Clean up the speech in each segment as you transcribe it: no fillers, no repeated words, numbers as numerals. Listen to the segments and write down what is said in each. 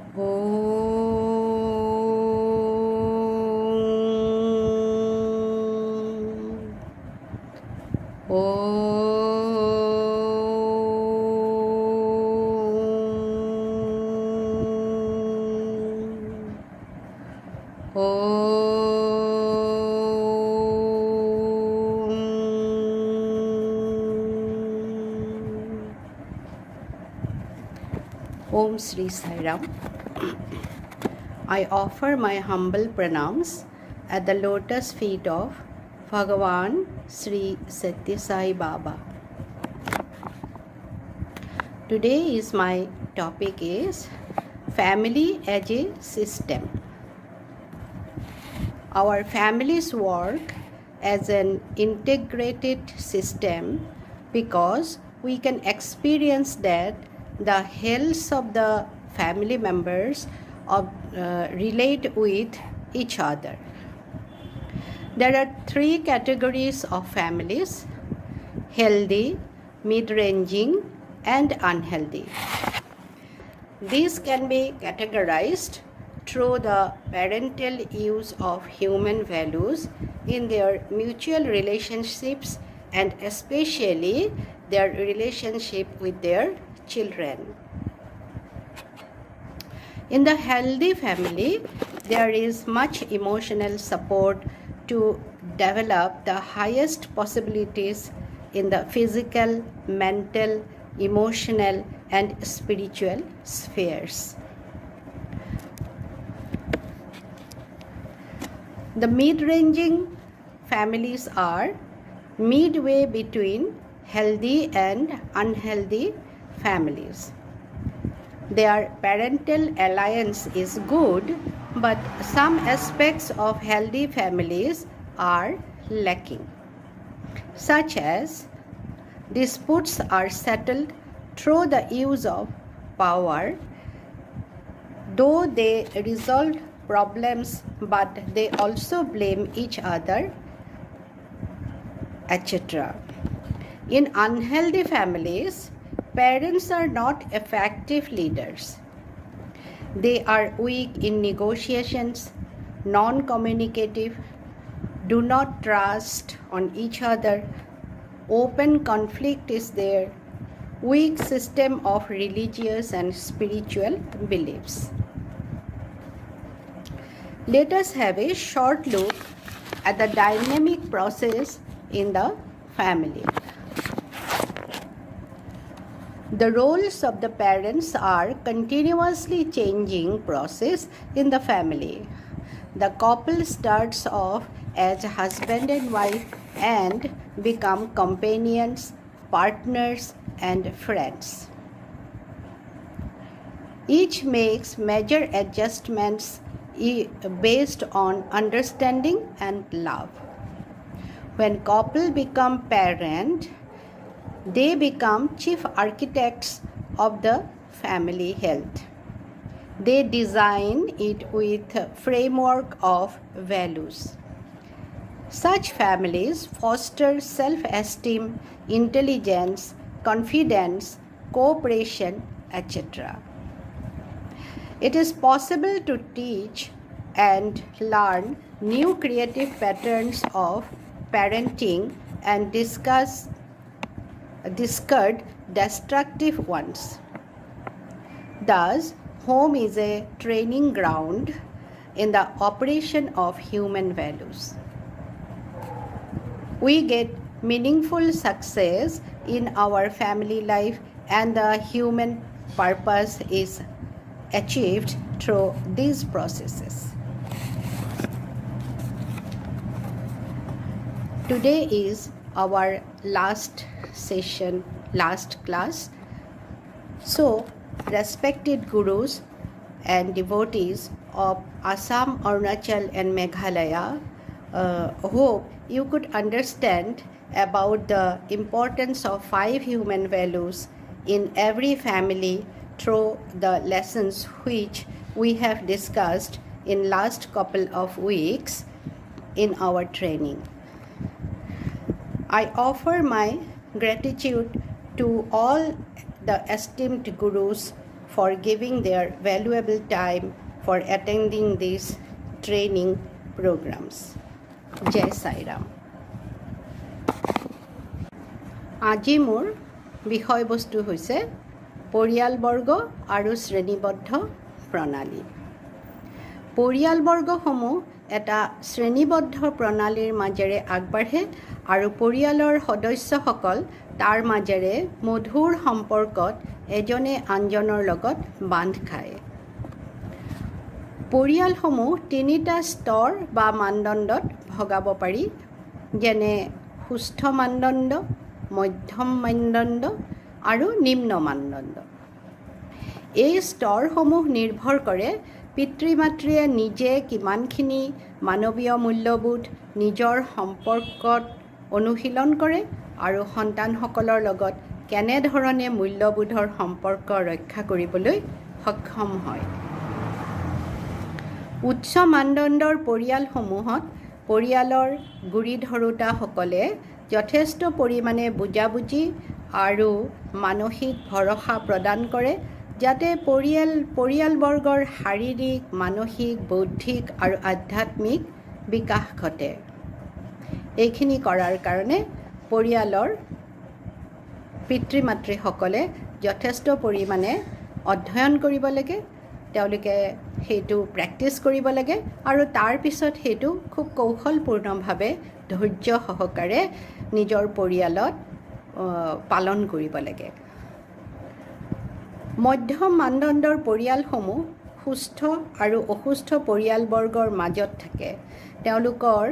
Om Sri Sai Ram. I offer my humble pranams at the lotus feet of Bhagavan Sri Satya Sai Baba. Today is my topic is family as a system. Our families work as an integrated system because we can experience that the health of the family members relate with each other. There are three categories of families: healthy, mid-ranging, and unhealthy. These can be categorized through the parental use of human values in their mutual relationships and especially their relationship with their children. In the healthy family, there is much emotional support to develop the highest possibilities in the physical, mental, emotional, and spiritual spheres. The mid-ranging families are midway between healthy and unhealthy families. Their parental alliance is good, but some aspects of healthy families are lacking, such as disputes are settled through the use of power, though they resolve problems, but they also blame each other, etc. In unhealthy families, parents are not effective leaders. They are weak in negotiations, non-communicative, do not trust on each other, open conflict is there, weak system of religious and spiritual beliefs. Let us have a short look at the dynamic process in the family. The roles of the parents are continuously changing process in the family. The couple starts off as husband and wife and become companions, partners, and friends. Each makes major adjustments based on understanding and love. When couple become parent, they become chief architects of the family health. They design it with a framework of values. Such families foster self-esteem, intelligence, confidence, cooperation, etc. It is possible to teach and learn new creative patterns of parenting and discard destructive ones. Thus, home is a training ground in the operation of human values. We get meaningful success in our family life, and the human purpose is achieved through these processes. Today is our last session, last class. So, respected gurus and devotees of Assam, Arunachal, and Meghalaya, hope you could understand about the importance of 5 human values in every family through the lessons which we have discussed in last couple of weeks in our training. I offer my gratitude to all the esteemed gurus for giving their valuable time for attending these training programs. Jai Sai Ram. আজি মোৰ বিষয়বস্তু হৈছে পৰিয়ালবৰ্গ আৰু শ্ৰেণীবদ্ধ প্ৰণালী। পৰিয়ালবৰ্গসমূহ এটা শ্ৰেণীবদ্ধ প্ৰণালীৰ মাজেৰে আগবাঢ়ে আৰু পৰিয়ালৰ সদস্যসকল তাৰ মাজেৰে মধুৰ সম্পৰ্কত এজনে আনজনৰ লগত বান্ধ খায়। পৰিয়ালসমূহ তিনিটা স্তৰ বা মানদণ্ডত ভগাব পাৰি, যেনে সুস্থ মানদণ্ড, মধ্যম মানদণ্ড আৰু নিম্ন মানদণ্ড। এই স্তৰসমূহ নিৰ্ভৰ কৰে পিতৃ মাতৃয়ে নিজে কিমানখিনি মানৱীয় মূল্যবোধ নিজৰ সম্পৰ্কত অনুশীলন কৰে আৰু সন্তানসকলৰ লগত কেনেধৰণে মূল্যবোধৰ সম্পৰ্ক ৰক্ষা কৰিবলৈ সক্ষম হয়। উচ্চ মানদণ্ডৰ পৰিয়ালসমূহত পৰিয়ালৰ গুৰি ধৰোঁতাসকলে যথেষ্ট পৰিমাণে বুজাবুজি আৰু মানসিক ভৰসা প্ৰদান কৰে, যাতে পৰিয়ালবৰ্গৰ শাৰীৰিক, মানসিক, বৌদ্ধিক আৰু আধ্যাত্মিক বিকাশ ঘটে। এইখিনি কৰাৰ কাৰণে পৰিয়ালৰ পিতৃ মাতৃসকলে যথেষ্ট পৰিমাণে অধ্যয়ন কৰিব লাগে, তেওঁলোকে সেইটো প্ৰেক্টিছ কৰিব লাগে আৰু তাৰ পিছত সেইটো খুব কৌশলপূৰ্ণভাৱে ধৈৰ্য সহকাৰে নিজৰ পৰিয়ালত পালন কৰিব লাগে। মধ্যম মানদণ্ডৰ পৰিয়ালসমূহ সুস্থ আৰু অসুস্থ পৰিয়ালবৰ্গৰ মাজত থাকে। তেওঁলোকৰ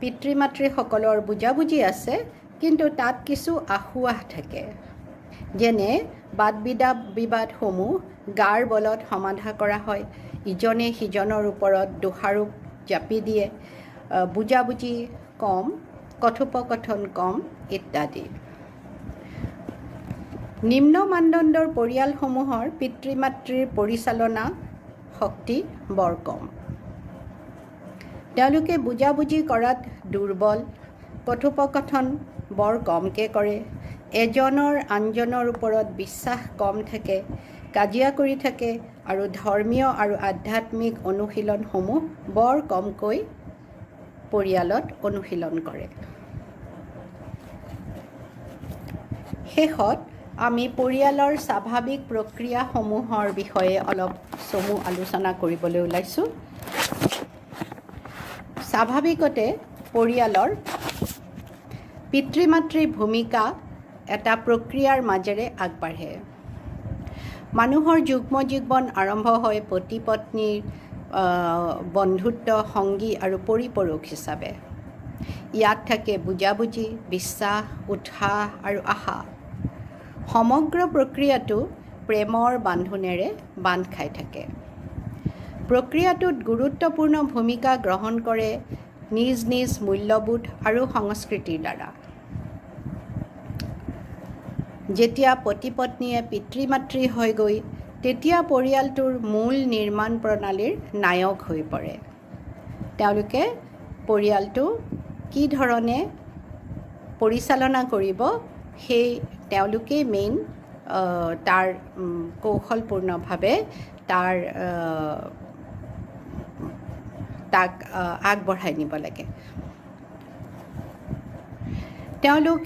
পিতৃ মাতৃসকলৰ বুজাবুজি আছে, কিন্তু তাত কিছু আসোঁৱাহ থাকে, যেনে বাদ বিবাদসমূহ গাৰ বলত সমাধা কৰা হয়, ইজনে সিজনৰ ওপৰত দোষাৰোপ জাপি দিয়ে, বুজাবুজি কম, কথোপকথন কম ইত্যাদি। নিম্ন মানদণ্ডৰ পৰিয়ালসমূহৰ পিতৃ মাতৃৰ পৰিচালনা শক্তি বৰ কম। তেওঁলোকে বুজাবুজি কৰাত দুৰ্বল, কথোপকথন বৰ কমকৈ কৰে, এজনৰ আনজনৰ ওপৰত বিশ্বাস কম থাকে, কাজিয়া কৰি থাকে আৰু ধৰ্মীয় আৰু আধ্যাত্মিক অনুশীলনসমূহ বৰ কমকৈ পৰিয়ালত অনুশীলন কৰে। শেষত আমি পৰিয়ালৰ স্বাভাৱিক প্ৰক্ৰিয়াসমূহৰ বিষয়ে অলপ চমু আলোচনা কৰিবলৈ ওলাইছোঁ। স্বাভাৱিকতে পৰিয়ালৰ পিতৃ মাতৃৰ ভূমিকা এটা প্ৰক্ৰিয়াৰ মাজেৰে আগবাঢ়ে। মানুহৰ যুগ্ম জীৱন আৰম্ভ হয় পতি পত্নীৰ বন্ধুত্ব, সংগী আৰু পৰিপূৰক হিচাপে। ইয়াত থাকে বুজাবুজি, বিশ্বাস, উৎসাহ আৰু আশা। সমগ্ৰ প্ৰক্ৰিয়াটো প্ৰেমৰ বান্ধোনেৰে বান্ধ খাই থাকে। প্ৰক্ৰিয়াটোত গুৰুত্বপূৰ্ণ ভূমিকা গ্ৰহণ কৰে নিজ নিজ মূল্যবোধ আৰু সংস্কৃতিৰ দ্বাৰা। যেতিয়া পতি পত্নীয়ে পিতৃ মাতৃ হয়গৈ, তেতিয়া পৰিয়ালটোৰ মূল নিৰ্মাণ প্ৰণালীৰ নায়ক হৈ পৰে। তেওঁলোকে পৰিয়ালটো কি ধৰণে পৰিচালনা কৰিব, সেই তেওঁলোকেই মেইন তাৰ কৌশলপূৰ্ণভাৱে তাক আগবঢ়াই নিব লাগে। তেওঁলোক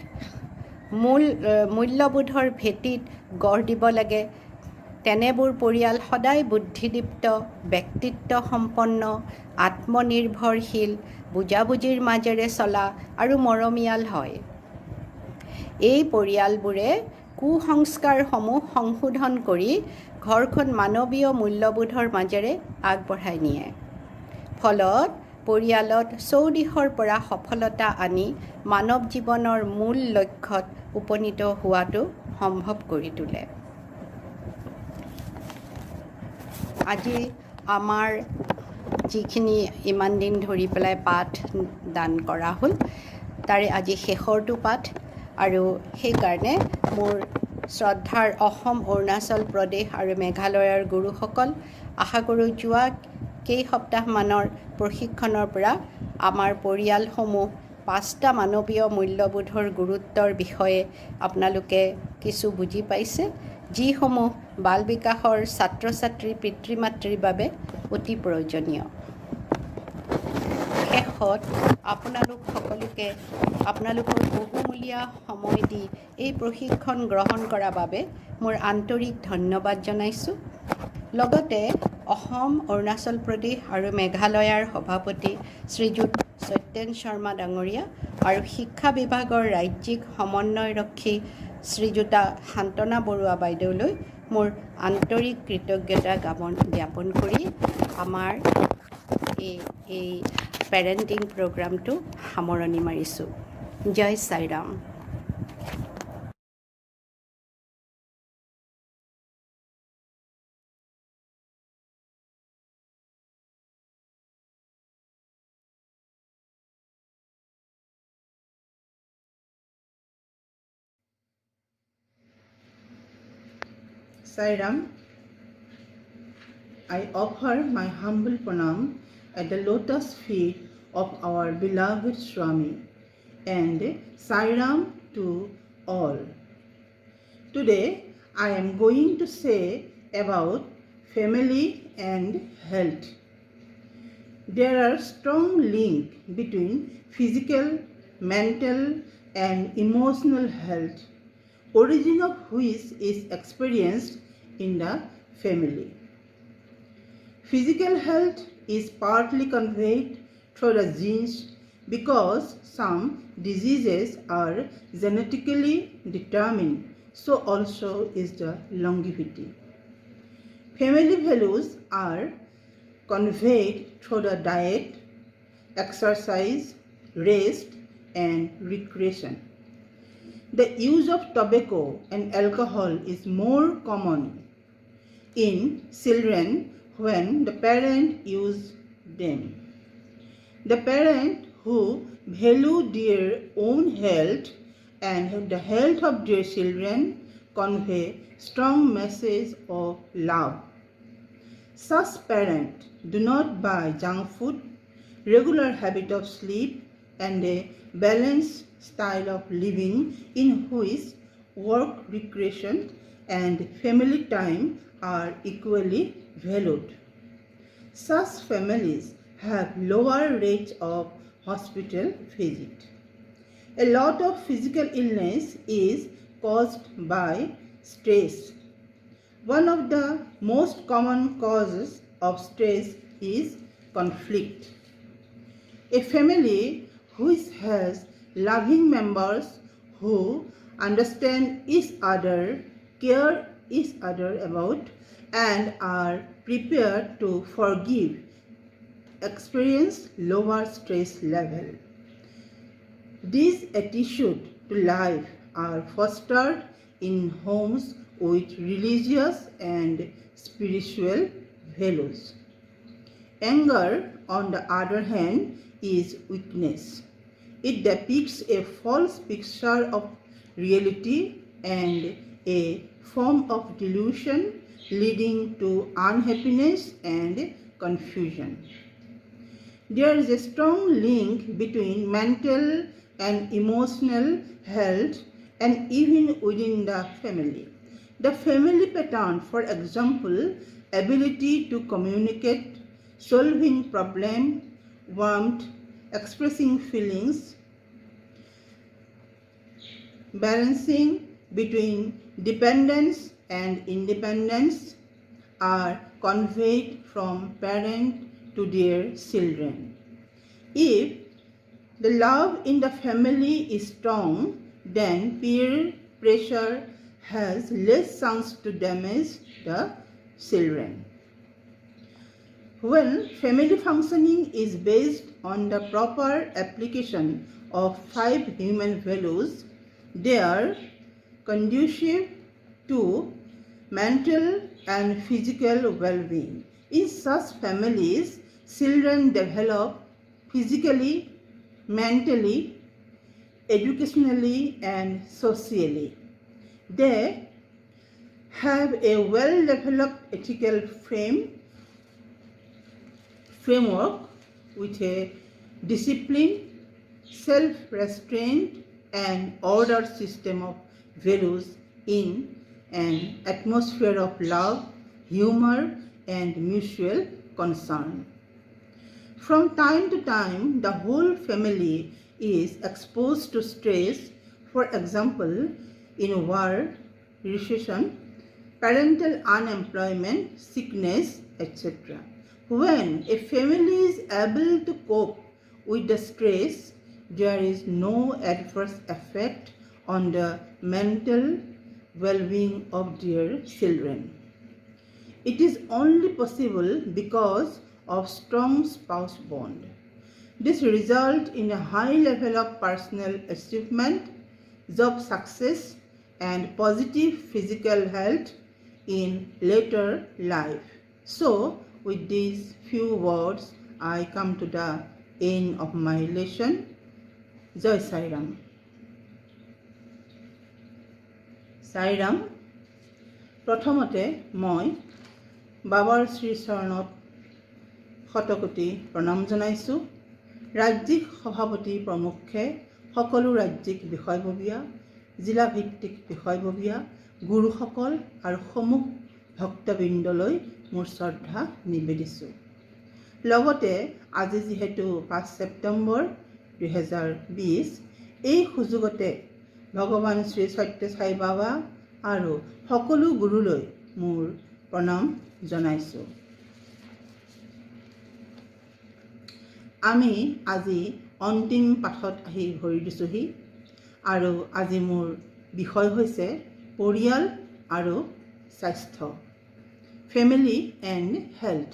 মূল্যবোধৰ ভেটিত গঢ় দিব লাগে। তেনেবোৰ পৰিয়াল সদায় বুদ্ধিদীপ্ত, ব্যক্তিত্ব সম্পন্ন, আত্মনিৰ্ভৰশীল, বুজাবুজিৰ মাজেৰে চলা আৰু মৰমীয়াল হয়। এই পৰিয়ালবোৰে কুসংস্কাৰসমূহ সংশোধন কৰি ঘৰখন মানৱীয় মূল্যবোধৰ মাজেৰে আগবঢ়াই নিয়ে। ফলত পৰিয়ালত চৌদিশৰ পৰা সফলতা আনি মানৱ জীৱনৰ মূল লক্ষ্যত উপনীত হোৱাটো সম্ভৱ কৰি তোলে। আজি আমাৰ যিখিনি ইমান দিন ধৰি পেলাই পাঠ দান কৰা হ'ল, তাৰে আজি শেষৰটো পাঠ, আৰু সেইকাৰণে মোৰ শ্ৰদ্ধাৰ অসম, অৰুণাচল প্ৰদেশ আৰু মেঘালয়ৰ গুৰুসকল, আশা কৰোঁ যোৱা কেইসপ্তাহমানৰ প্ৰশিক্ষণৰ পৰা আমাৰ পৰিয়ালসমূহ 5টা মানৱীয় মূল্যবোধৰ গুৰুত্বৰ বিষয়ে আপোনালোকে কিছু বুজি পাইছে। যিসমূহ বাল বিকাশৰ ছাত্ৰ ছাত্ৰী পিতৃ মাতৃৰ বাবে অতি প্ৰয়োজনীয়। শেষত আপোনালোক সকলোকে আপোনালোকৰ বহুমূলীয়া সময় দি এই প্ৰশিক্ষণ গ্ৰহণ কৰাৰ বাবে মোৰ আন্তৰিক ধন্যবাদ জনাইছোঁ। লগতে অসম, অৰুণাচল প্ৰদেশ আৰু মেঘালয়ৰ সভাপতি শ্ৰীযুত সত্যেন শৰ্মা ডাঙৰীয়া আৰু শিক্ষা বিভাগৰ ৰাজ্যিক সমন্বয়ৰক্ষী শ্ৰীযুতা শান্তনা বৰুৱা বাইদেউলৈ মোৰ আন্তৰিক কৃতজ্ঞতা জ্ঞাপন কৰি আমাৰ এই পেৰেণ্টিং প্ৰগ্ৰামটো সামৰণি মাৰিছোঁ। জয় সাইৰাম। Sairam, I offer my humble pranam at the lotus feet of our beloved Swami, and Sairam to all. Today I am going to say about family and health. There are strong link between physical, mental and emotional health, origin of which is experienced in the family. Physical health is partly conveyed through the genes because some diseases are genetically determined, so also is the longevity. Family values are conveyed through the diet, exercise, rest and recreation. The use of tobacco and alcohol is more common in children when the parent use them. The parent who value their own health and the health of their children convey strong message of love. Such parents do not buy junk food, regular habit of sleep and a balanced style of living in which work, recreation and family time are equally valued. Such families have lower rates of hospital visit. A lot of physical illness is caused by stress. One of the most common causes of stress is conflict. A family which has loving members who understand each other, care each other about and are prepared to forgive experience lower stress level. These attitudes to life are fostered in homes with religious and spiritual values. Anger, on the other hand, is weakness. It depicts a false picture of reality and a form of delusion leading to unhappiness and confusion. There is a strong link between mental and emotional health and even within the family. The family pattern, for example, ability to communicate, solving problems, warmth, expressing feelings, balancing between dependence and independence are conveyed from parent to their children. If the love in the family is strong, then peer pressure has less chance to damage the children. When family functioning is based on the proper application of 5 human values, they are conducive to mental and physical well-being. In such families, children develop physically, mentally, educationally and socially. They have a well-developed ethical framework with a discipline, self-restraint and order system of values in an atmosphere of love, humor, and mutual concern. From time to time, the whole family is exposed to stress, for example, in war, recession, parental unemployment, sickness, etc. When a family is able to cope with the stress, there is no adverse effect on the mental well-being of their children. It is only possible because of strong spouse bond. This results in a high level of personal achievement, job success, and positive physical health in later life. So, with these few words, I come to the end of my lesson. Jai Sai Ram. Sai Ram. প্ৰথমতে মই বাবাৰ শ্ৰীচৰণত শতকোটি প্ৰণাম জনাইছোঁ। ৰাজ্যিক সভাপতি প্ৰমুখ্যে সকলো ৰাজ্যিক বিষয়ববীয়া, জিলাভিত্তিক বিষয়ববীয়া, গুৰুসকল আৰু সমূহ ভক্তবৃন্দলৈ মোৰ শ্ৰদ্ধা নিবেদিছোঁ। লগতে আজি যিহেতু 5 ছেপ্টেম্বৰ 2020, এই সুযোগতে ভগৱান শ্ৰী সত্য সাই বাবা আৰু সকলো গুৰুলৈ মোৰ প্ৰণাম জনাইছোঁ। আমি আজি অন্তিম পাঠত আহি ভৰি দিছোঁহি আৰু আজি মোৰ বিষয় হৈছে পৰিয়াল আৰু স্বাস্থ্য, ফেমিলি এণ্ড হেল্থ।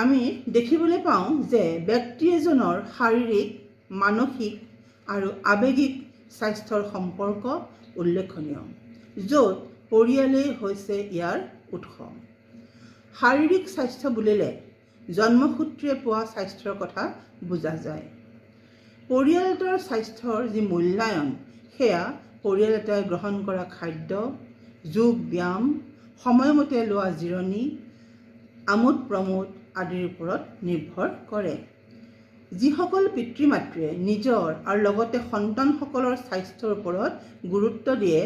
আমি দেখিবলৈ পাওঁ যে ব্যক্তি এজনৰ শাৰীৰিক, মানসিক আৰু আৱেগিক স্বাস্থ্যৰ সম্পৰ্ক উল্লেখনীয়, য'ত পৰিয়ালেই হৈছে ইয়াৰ উৎস। শাৰীৰিক স্বাস্থ্য বুলিলে জন্মসূত্ৰে পোৱা স্বাস্থ্যৰ কথা বুজা যায়। পৰিয়াল এটাৰ স্বাস্থ্যৰ যি মূল্যায়ন, সেয়া পৰিয়াল এটাই গ্ৰহণ কৰা খাদ্য, যোগ ব্যায়াম, সময়মতে লোৱা জিৰণি, আমোদ প্ৰমোদ আদিৰ ওপৰত নিৰ্ভৰ কৰে। যিসকল পিতৃ মাতৃয়ে নিজৰ আৰু লগতে সন্তানসকলৰ স্বাস্থ্যৰ ওপৰত গুৰুত্ব দিয়ে,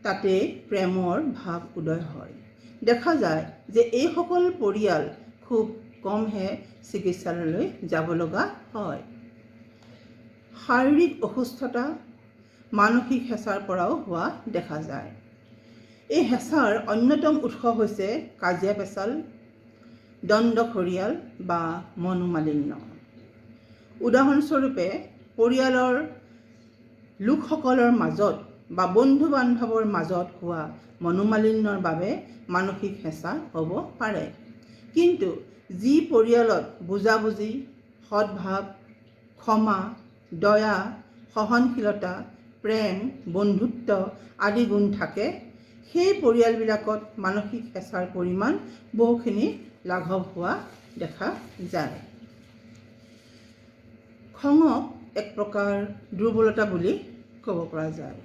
তাতে প্ৰেমৰ ভাৱ উদয় হয়। দেখা যায় যে এইসকল পৰিয়াল খুব কমহে চিকিৎসালয়লৈ যাব লগা হয়। শাৰীৰিক অসুস্থতা মানসিক হেঁচাৰ পৰাও হোৱা দেখা যায়। এই হেঁচাৰ অন্যতম উৎস হৈছে কাজিয়া পেচাল, দ্বন্দ্ব খৰিয়াল বা মনোমালিন্য। উদাহৰণস্বৰূপে পৰিয়ালৰ লোকসকলৰ মাজত বা বন্ধু বান্ধৱৰ মাজত হোৱা মনোমালিন্যৰ বাবে মানসিক হেঁচা হ'ব পাৰে। কিন্তু যি পৰিয়ালত বুজাবুজি, সদ্ভাৱ, ক্ষমা, দয়া, সহনশীলতা, প্ৰেম, বন্ধুত্ব আদি গুণ থাকে, সেই পৰিয়ালবিলাকত মানসিক হেঁচাৰ পৰিমাণ বহুখিনি লাঘৱ হোৱা দেখা যায়। খঙক এক প্ৰকাৰ দুৰ্বলতা বুলি ক'ব পৰা যায়।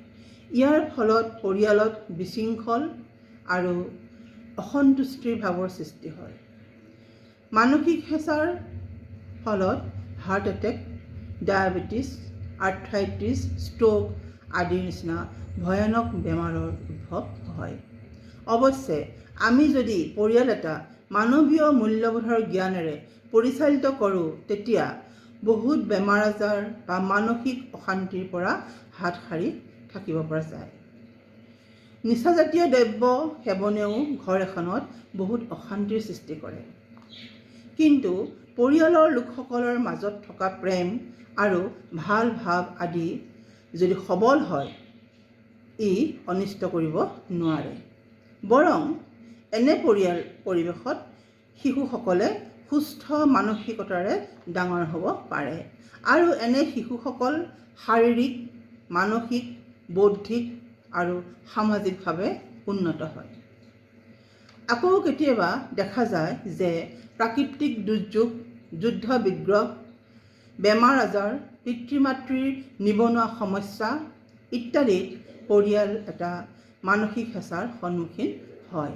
ইয়াৰ ফলত পৰিয়ালত বিশৃংখল আৰু অসন্তুষ্টিৰ ভাৱৰ সৃষ্টি হয়। মানসিক হেঁচাৰ ফলত heart attack, diabetes, arthritis, stroke আদিৰ নিচিনা ভয়ানক বেমাৰৰ উদ্ভৱ হয়। অৱশ্যে আমি যদি পৰিয়াল এটা মানৱীয় মূল্যবোধৰ জ্ঞানেৰে পৰিচালিত কৰোঁ, তেতিয়া বহুত বেমাৰ আজাৰ বা মানসিক অশান্তিৰ পৰা হাত সাৰি থাকিব পৰা যায়। নিচাজাতীয় দ্ৰব্য সেৱনেও ঘৰ এখনত বহুত অশান্তিৰ সৃষ্টি কৰে। কিন্তু পৰিয়ালৰ লোকসকলৰ মাজত থকা প্ৰেম আৰু ভাল ভাৱ আদি যদি সবল হয়, ই অনিষ্ট কৰিব নোৱাৰে। বৰং এনে পৰিৱেশত শিশুসকলে সুস্থ মানসিকতাৰে ডাঙৰ হ'ব পাৰে আৰু এনে শিশুসকল শাৰীৰিক, মানসিক, বৌদ্ধিক আৰু সামাজিকভাৱে উন্নত হয়। আকৌ কেতিয়াবা দেখা যায় যে প্ৰাকৃতিক দুৰ্যোগ, যুদ্ধ বিগ্ৰহ, বেমাৰ আজাৰ, পিতৃ মাতৃৰ নিবনুৱা সমস্যা ইত্যাদিত পৰিয়াল এটা মানসিক হেঁচাৰ সন্মুখীন হয়।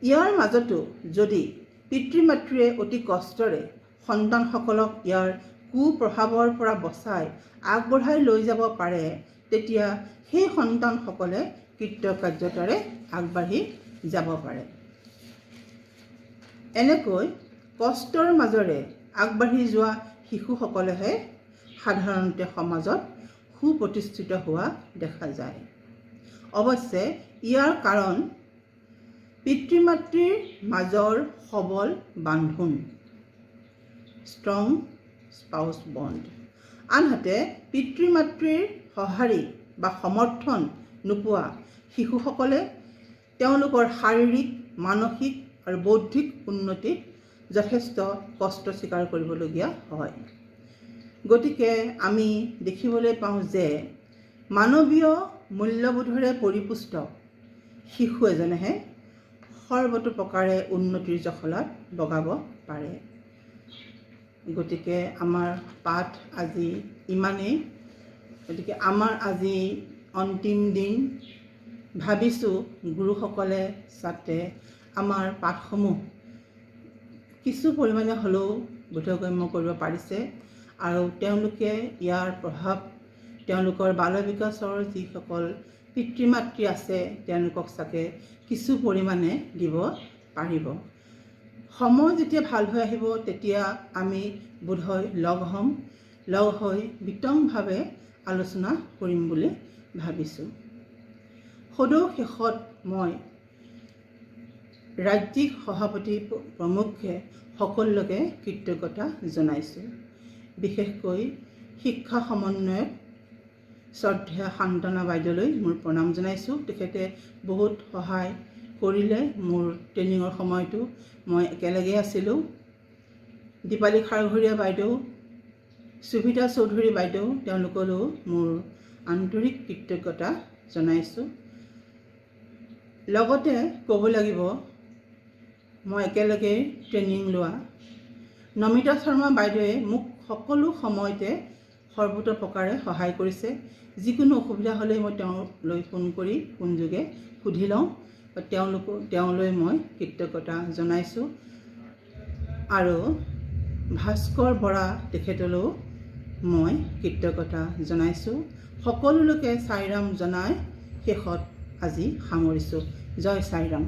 ইয়াৰ মাজতো যদি পিতৃ মাতৃয়ে অতি কষ্টৰে সন্তানসকলক ইয়াৰ কুপ্ৰভাৱৰ পৰা বচাই আগবঢ়াই লৈ যাব পাৰে, তেতিয়া সেই সন্তানসকলে কৃতকাৰ্যতাৰে আগবাঢ়ি যাব পাৰে। এনেকৈ কষ্টৰ মাজেৰে আগবাঢ়ি যোৱা শিশুসকলেহে সাধাৰণতে সমাজত সুপ্ৰতিষ্ঠিত হোৱা দেখা যায়। অৱশ্যে ইয়াৰ কাৰণ পিতৃ মাতৃৰ মাজৰ সবল বান্ধোন, ষ্ট্ৰং স্পাউচ বণ্ড। আনহাতে পিতৃ মাতৃৰ সঁহাৰি বা সমৰ্থন নোপোৱা শিশুসকলে তেওঁলোকৰ শাৰীৰিক, মানসিক আৰু বৌদ্ধিক উন্নতিত যথেষ্ট কষ্ট স্বীকাৰ কৰিবলগীয়া হয়। গতিকে আমি দেখিবলৈ পাওঁ যে মানৱীয় মূল্যবোধেৰে পৰিপুষ্ট শিশু এজনেহে সৰ্বতো প্ৰকাৰে উন্নতিৰ জখলাত বগাব পাৰে। গতিকে আমাৰ পাঠ আজি ইমানেই। গতিকে আমাৰ আজি অন্তিম দিন। ভাবিছোঁ গুৰুসকলে যাতে আমাৰ পাঠসমূহ কিছু পৰিমাণে হ'লেও বোধগম্য কৰিব পাৰিছে আৰু তেওঁলোকে ইয়াৰ প্ৰভাৱ তেওঁলোকৰ বাল বিকাশৰ যিসকল পিতৃ মাতৃ আছে তেওঁলোকক চাগে কিছু পৰিমাণে দিব পাৰিব। সময় যেতিয়া ভাল হৈ আহিব তেতিয়া আমি বোধহয় লগ হ'ম, লগ হৈ বিতংভাৱে আলোচনা কৰিম বুলি ভাবিছোঁ। সদৌ শেষত মই ৰাজ্যিক সভাপতি প্ৰমুখ্যে সকলোকে কৃতজ্ঞতা জনাইছোঁ। বিশেষকৈ শিক্ষা সমন্বয়ক শ্ৰদ্ধেয়া শান্তনা বাইদেউলৈ মোৰ প্ৰণাম জনাইছোঁ। তেখেতে বহুত সহায় কৰিলে। মোৰ ট্ৰেইনিঙৰ সময়তো মই একেলগে আছিলোঁ। দীপালী খাৰঘৰীয়া বাইদেউ, সুভিতা চৌধুৰী বাইদেউ, তেওঁলোকলৈও মোৰ আন্তৰিক কৃতজ্ঞতা জনাইছোঁ। লগতে ক'ব লাগিব মই একেলগে ট্ৰেইনিং লোৱা নমিতা শৰ্মা বাইদেৱে মোক সকলো সময়তে সৰ্বতোপ্ৰকাৰে সহায় কৰিছে। যিকোনো অসুবিধা হ'লে মই তেওঁলৈ ফোন কৰি ফোনযোগে সুধি লওঁ। তেওঁলৈ মই কৃতজ্ঞতা জনাইছোঁ। আৰু ভাস্কৰ বৰা তেখেতলৈও মই কৃতজ্ঞতা জনাইছোঁ। সকলোলৈকে চাইৰাম জনাই শেষত আজি সামৰিছোঁ। জয় চাইৰাম।